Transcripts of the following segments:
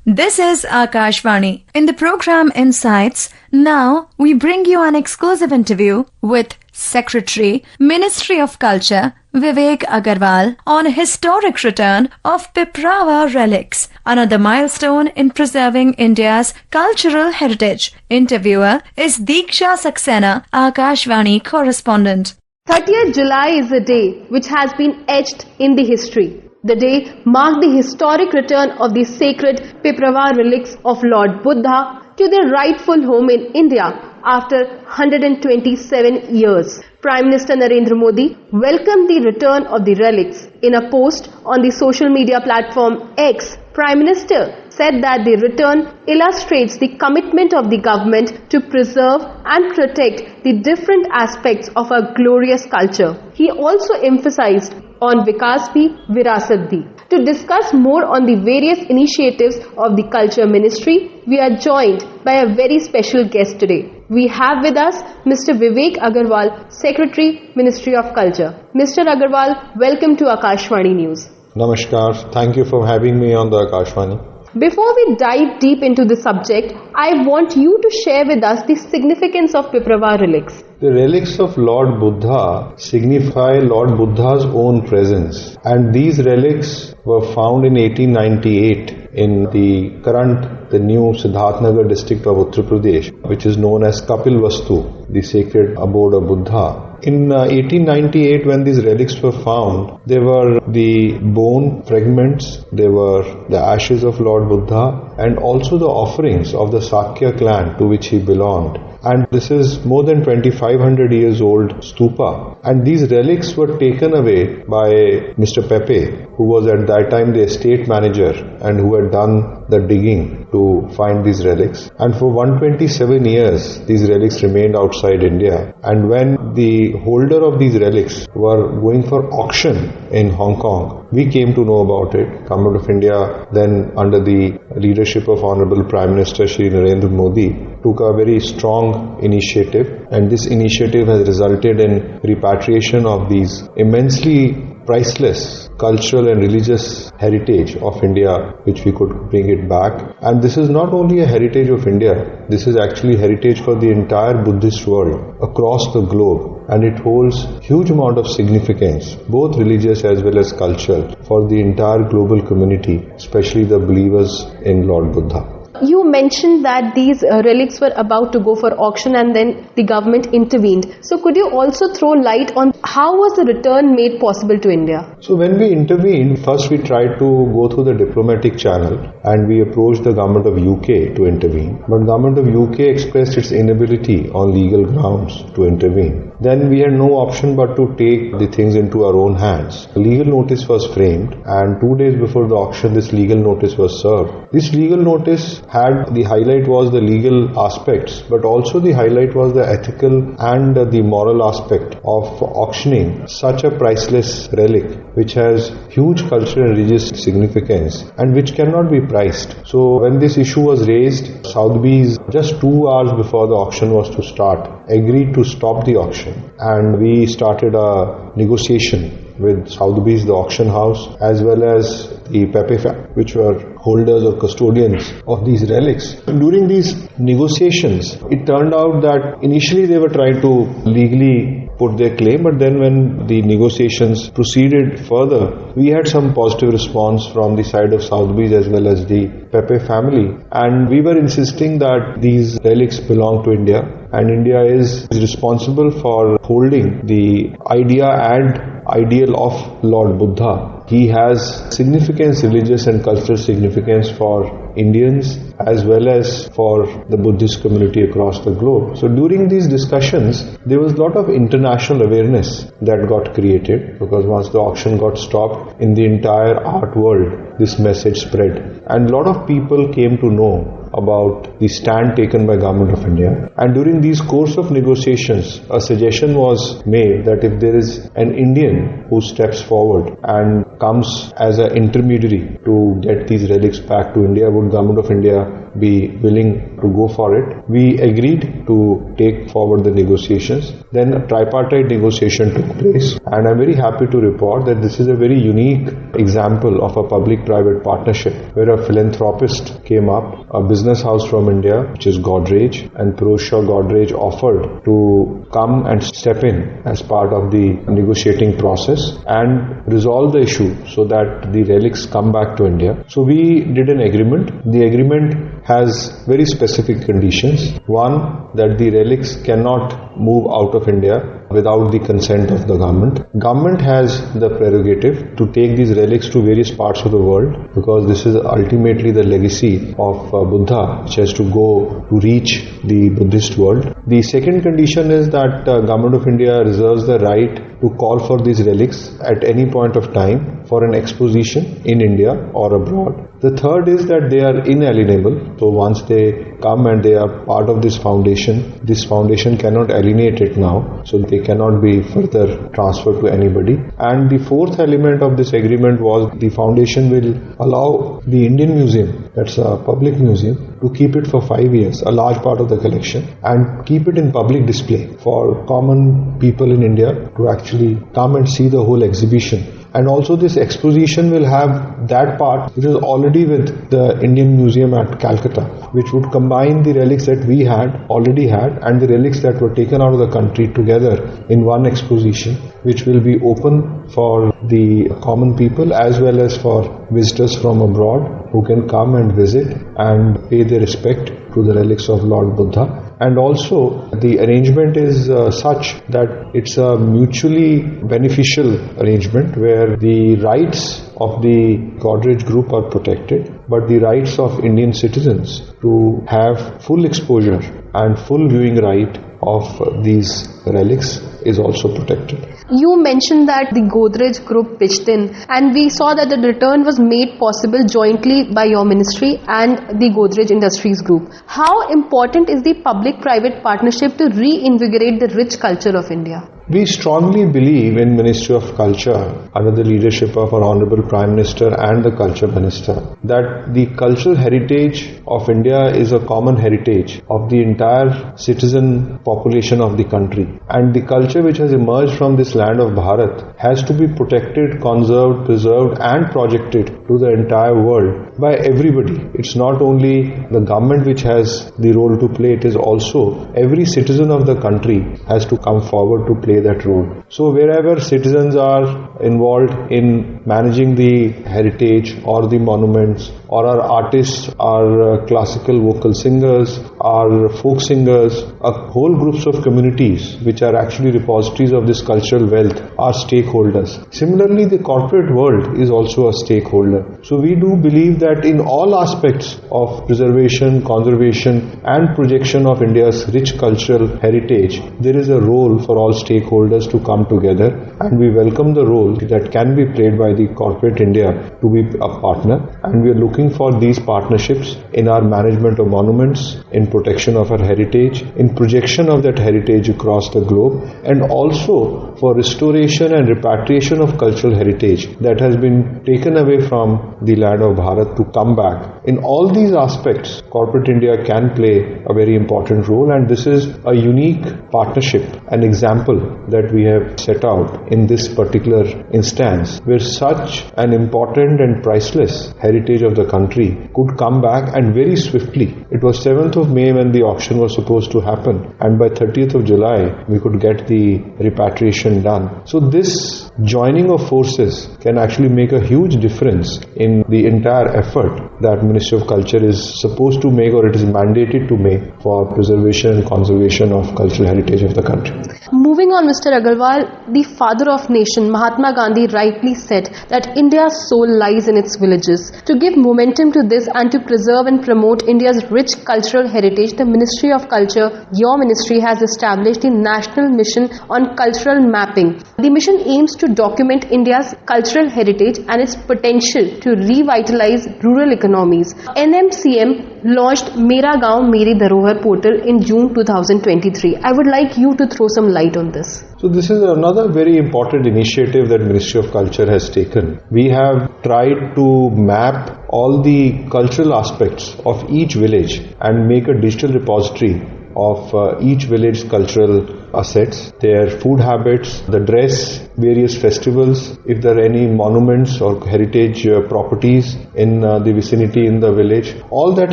This is Akashvani. In the program Insights, now we bring you an exclusive interview with Secretary, Ministry of Culture, Vivek Aggarwal on historic return of Piprava relics, another milestone in preserving India's cultural heritage. Interviewer is Diksha Saxena, Akashvani correspondent. 30th July is a day which has been etched in the history. The day marked the historic return of the sacred Piprava relics of Lord Buddha to their rightful home in India after 127 years. Prime Minister Narendra Modi welcomed the return of the relics. In a post on the social media platform X, Prime Minister said that the return illustrates the commitment of the government to preserve and protect the different aspects of our glorious culture. He also emphasized on Vikas Bhi, Virasat Bhi. To discuss more on the various initiatives of the Culture Ministry, we are joined by a very special guest today. We have with us Mr. Vivek Aggarwal, Secretary, Ministry of Culture. Mr. Aggarwal, welcome to Akashvani News. Namaskar. Thank you for having me on the Akashvani. Before we dive deep into the subject, I want you to share with us the significance of Piprava relics. The relics of Lord Buddha signify Lord Buddha's own presence, and these relics were found in 1898 in the new Siddharthnagar district of Uttar Pradesh, which is known as Kapilvastu, the sacred abode of Buddha. In 1898, when these relics were found, they were the bone fragments, they were the ashes of Lord Buddha, and also the offerings of the Sakya clan to which he belonged. And this is more than 2500 years old stupa. And these relics were taken away by Mr. Pepe, who was at that time the estate manager and who had done the digging to find these relics. And for 127 years, these relics remained outside India. And when the holder of these relics were going for auction in Hong Kong, we came to know about it. Government of India, then under the leadership of Honorable Prime Minister Shri Narendra Modi, took a very strong initiative, and this initiative has resulted in repatriation of these immensely priceless cultural and religious heritage of India, which we could bring it back. And this is not only a heritage of India, this is actually heritage for the entire Buddhist world across the globe, and it holds huge amount of significance, both religious as well as cultural, for the entire global community, especially the believers in Lord Buddha. You mentioned that these relics were about to go for auction and then the government intervened. So could you also throw light on how was the return made possible to India? So when we intervened, first we tried to go through the diplomatic channel and we approached the government of UK to intervene. But government of UK expressed its inability on legal grounds to intervene. Then we had no option but to take the things into our own hands. A legal notice was framed, and 2 days before the auction this legal notice was served. This legal notice had the highlight was the legal aspects, but also the highlight was the ethical and the moral aspect of auctioning such a priceless relic which has huge cultural and religious significance and which cannot be priced. So when this issue was raised, Sotheby's, just 2 hours before the auction was to start, agreed to stop the auction, and we started a negotiation with Sotheby's, the auction house, as well as the Pepe family, which were holders or custodians of these relics. And during these negotiations, it turned out that initially they were trying to legally put their claim, but then when the negotiations proceeded further, we had some positive response from the side of Sotheby's as well as the Pepe family, and we were insisting that these relics belong to India, and India is responsible for holding the idea and ideal of Lord Buddha. He has significance, religious and cultural significance for Indians as well as for the Buddhist community across the globe. So during these discussions, there was a lot of international awareness that got created, because once the auction got stopped, in the entire art world, this message spread. And a lot of people came to know about the stand taken by Government of India. And during these course of negotiations, a suggestion was made that if there is an Indian who steps forward and comes as an intermediary to get these relics back to India, would Government of India be willing to go for it. We agreed to take forward the negotiations. Then a tripartite negotiation took place, and I'm very happy to report that this is a very unique example of a public-private partnership where a philanthropist came up, a business house from India, which is Godrej, and Pirojsha Godrej offered to come and step in as part of the negotiating process and resolve the issue so that the relics come back to India. So we did an agreement. The agreement has very specific conditions. One, that the relics cannot move out of India without the consent of the government. Government has the prerogative to take these relics to various parts of the world because this is ultimately the legacy of Buddha, which has to go to reach the Buddhist world. The second condition is that Government of India reserves the right to call for these relics at any point of time for an exposition in India or abroad. The third is that they are inalienable. So once they come and they are part of this foundation cannot alienate it now. So they cannot be further transferred to anybody. And the fourth element of this agreement was the foundation will allow the Indian Museum, that's a public museum, to keep it for 5 years, a large part of the collection, and keep it in public display for common people in India to actually come and see the whole exhibition. And also this exposition will have that part which is already with the Indian Museum at Calcutta, which would combine the relics that we already had and the relics that were taken out of the country together in one exposition, which will be open for the common people as well as for visitors from abroad who can come and visit and pay their respect to the relics of Lord Buddha. And also the arrangement is such that it's a mutually beneficial arrangement where the rights of the Godrej group are protected, but the rights of Indian citizens to have full exposure and full viewing right of these relics is also protected. You mentioned that the Godrej group pitched in, and we saw that the return was made possible jointly by your ministry and the Godrej Industries Group. How important is the public-private partnership to reinvigorate the rich culture of India? We strongly believe in Ministry of Culture under the leadership of our Honorable Prime Minister and the Culture Minister that the cultural heritage of India is a common heritage of the entire citizen population of the country, and the culture which has emerged from this land of Bharat has to be protected, conserved, preserved and projected to the entire world by everybody. It's not only the government which has the role to play, it is also every citizen of the country has to come forward to play that role. So wherever citizens are involved in managing the heritage or the monuments, or our artists, our classical vocal singers, our folk singers, whole groups of communities which are actually repositories of this cultural wealth are stakeholders. Similarly, the corporate world is also a stakeholder. So we do believe that in all aspects of preservation, conservation and projection of India's rich cultural heritage, there is a role for all stakeholders to come together, and we welcome the role that can be played by the corporate India to be a partner, and we are looking for these partnerships in our management of monuments, in protection of our heritage, in projection of that heritage across the globe, and also for restoration and repatriation of cultural heritage that has been taken away from the land of Bharat to come back. In all these aspects, corporate India can play a very important role, and this is a unique partnership, an example that we have set out in this particular instance where such an important and priceless heritage of the country could come back, and very swiftly. It was 7th of May when the auction was supposed to happen, and by 30th of July we could get the repatriation done. So this joining of forces can actually make a huge difference in the entire effort that Ministry of Culture is supposed to make, or it is mandated to make, for preservation and conservation of cultural heritage of the country. Moving on, Mr. Aggarwal, the father of nation Mahatma Gandhi rightly said that India's soul lies in its villages. To give momentum to this and to preserve and promote India's rich cultural heritage, the Ministry of Culture, your ministry, has established the National Mission on Cultural Mapping. The mission aims to document India's cultural heritage and its potential mission to revitalize rural economies. NMCM launched Mera Gaon Meri Dharohar portal in June 2023. I would like you to throw some light on this. So this is another very important initiative that Ministry of Culture has taken. We have tried to map all the cultural aspects of each village and make a digital repository of each village's cultural assets, their food habits, the dress, various festivals, if there are any monuments or heritage properties in the vicinity in the village. All that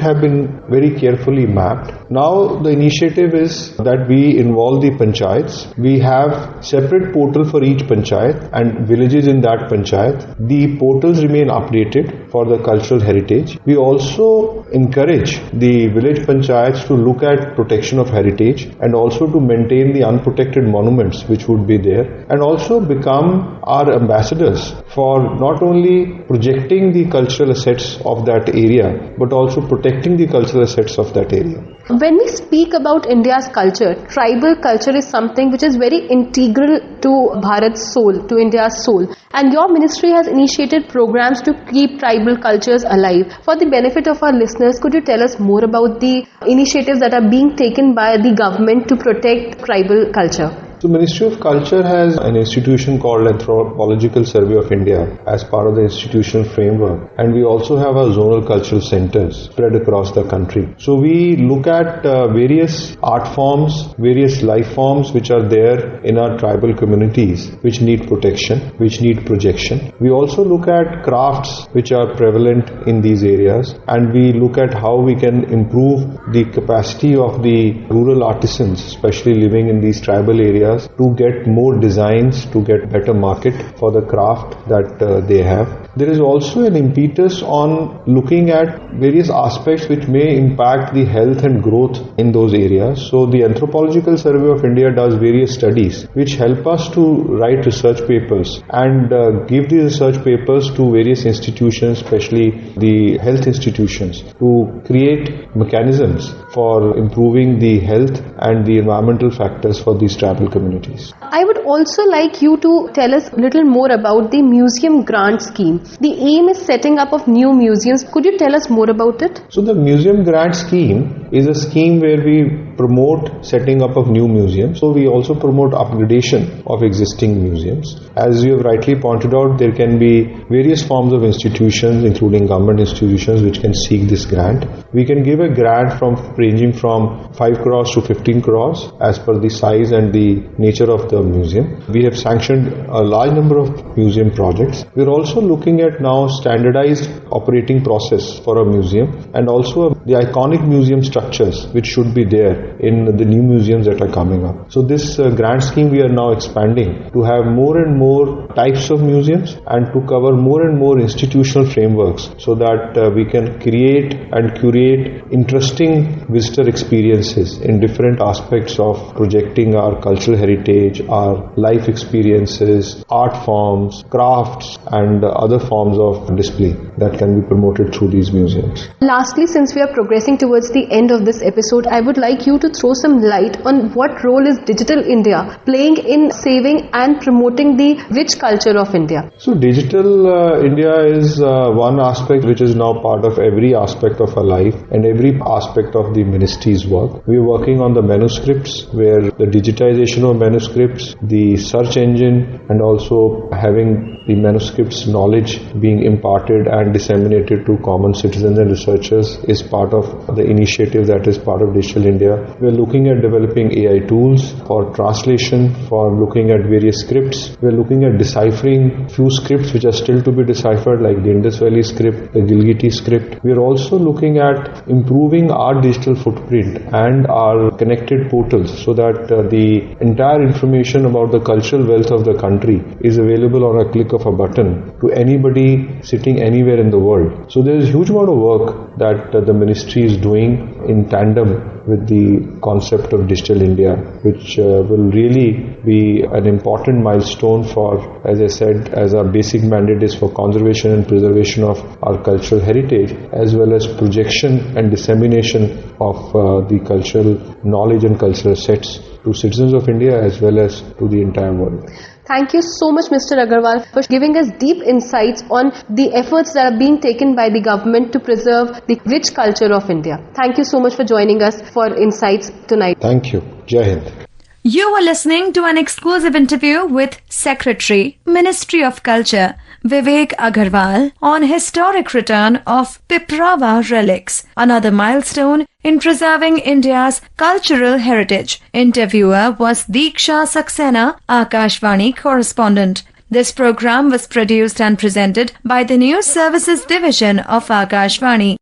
have been very carefully mapped. Now the initiative is that we involve the panchayats. We have separate portal for each panchayat and villages in that panchayat. The portals remain updated for the cultural heritage. We also encourage the village panchayats to look at protection of heritage and also to maintain the unprotected monuments which would be there, and also become our ambassadors for not only projecting the cultural assets of that area but also protecting the cultural assets of that area. When we speak about India's culture, tribal culture is something which is very integral to Bharat's soul, to India's soul. And your ministry has initiated programs to keep tribal cultures alive. For the benefit of our listeners, could you tell us more about the initiatives that are being taken by the government to protect tribal culture? So Ministry of Culture has an institution called Anthropological Survey of India as part of the institutional framework, and we also have our zonal cultural centers spread across the country. So we look at various art forms, various life forms which are there in our tribal communities which need protection, which need projection. We also look at crafts which are prevalent in these areas, and we look at how we can improve the capacity of the rural artisans, especially living in these tribal areas, to get more designs, to get better market for the craft that they have. There is also an impetus on looking at various aspects which may impact the health and growth in those areas. So the Anthropological Survey of India does various studies which help us to write research papers and give these research papers to various institutions, especially the health institutions, to create mechanisms for improving the health and the environmental factors for these tribal communities. I would also like you to tell us a little more about the museum grant scheme. The aim is setting up of new museums. Could you tell us more about it? So the museum grant scheme is a scheme where we promote setting up of new museums. So we also promote upgradation of existing museums. As you have rightly pointed out, there can be various forms of institutions, including government institutions, which can seek this grant. We can give a grant ranging from 5 crores to 15 crores as per the size and the nature of the museum. We have sanctioned a large number of museum projects. We are also looking at now standardized operating process for a museum, and also the iconic museum structures which should be there in the new museums that are coming up. So this grant scheme we are now expanding to have more and more types of museums and to cover more and more institutional frameworks, so that we can create and curate interesting visitor experiences in different aspects of projecting our cultural heritage, our life experiences, art forms, crafts and other forms of display that can be promoted through these museums. Lastly, since we are progressing towards the end of this episode, I would like you to throw some light on what role is Digital India playing in saving and promoting the rich culture of India. So Digital India is one aspect which is now part of every aspect of our life and every aspect of the ministry's work. We are working on the manuscripts, where the digitization of manuscripts, the search engine, and also having the manuscripts knowledge being imparted and disseminated to common citizens and researchers is part of the initiative that is part of Digital India. We are looking at developing AI tools for translation, for looking at various scripts. We are looking at deciphering few scripts which are still to be deciphered, like the Indus Valley script, the Gilgiti script. We are also looking at improving our digital footprint and our connected portals, so that the entire information about the cultural wealth of the country is available on a click of a button to anybody sitting anywhere in the world. So there is a huge amount of work that the ministry is doing in tandem with the concept of Digital India, which will really be an important milestone for, as I said, as our basic mandate is for conservation and preservation of our cultural heritage, as well as projection and dissemination of the cultural knowledge and cultural assets to citizens of India as well as to the entire world. Thank you so much, Mr. Aggarwal, for giving us deep insights on the efforts that are being taken by the government to preserve the rich culture of India. Thank you so much for joining us for insights tonight. Thank you. Jai Hind. You were listening to an exclusive interview with Secretary, Ministry of Culture, Vivek Aggarwal on historic return of Piprava relics, another milestone in preserving India's cultural heritage. Interviewer was Diksha Saxena, Akashvani correspondent. This program was produced and presented by the News Services Division of Akashvani.